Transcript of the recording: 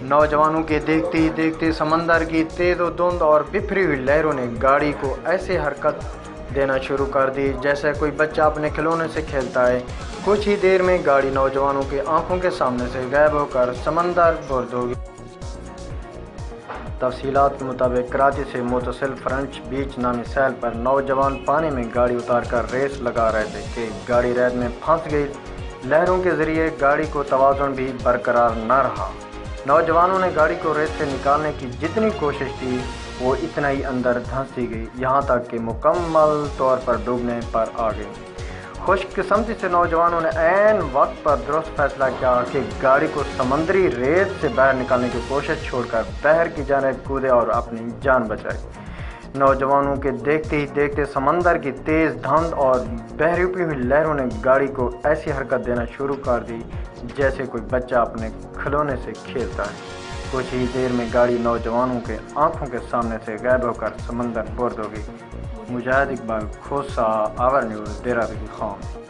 नौजवानों के देखते ही देखते समंदर की तेज धुंध और बिखरी हुई लहरों ने गाड़ी को ऐसे हरकत देना शुरू कर दी जैसे कोई बच्चा अपने खिलौने से खेलता है। कुछ ही देर में गाड़ी नौजवानों की आंखों के सामने से गायब होकर समंदर बुर्द हो गई। तफसीलात के मुताबिक कराची से मुतसिल फ्रेंच बीच नामी सैल पर नौजवान पानी में गाड़ी उतारकर रेस लगा रहे थे कि गाड़ी रेत में फंस गई। लहरों के जरिए गाड़ी को तवाज़ुन भी बरकरार न रहा। नौजवानों ने गाड़ी को रेत से निकालने की जितनी कोशिश की वो इतना ही अंदर धंसती गई, यहाँ तक कि मुकम्मल तौर पर डूबने पर आ गई। खुशकिस्मती से नौजवानों ने ऐन वक्त पर दुरुस्त फैसला किया कि गाड़ी को समंदरी रेत से बाहर निकालने की कोशिश छोड़कर बहर की जानिब कूदे और अपनी जान बचाई। नौजवानों के देखते ही देखते समंदर की तेज़ धुंध और बहरी हुई लहरों ने गाड़ी को ऐसी हरकत देना शुरू कर दी जैसे कोई बच्चा अपने खिलौने से खेलता है। कुछ ही देर में गाड़ी नौजवानों के आंखों के सामने से गायब होकर समंदर बुर्द हो गई। मुजाहिद इकबाल, खोसा, आवर न्यूज़, देहरादून खान।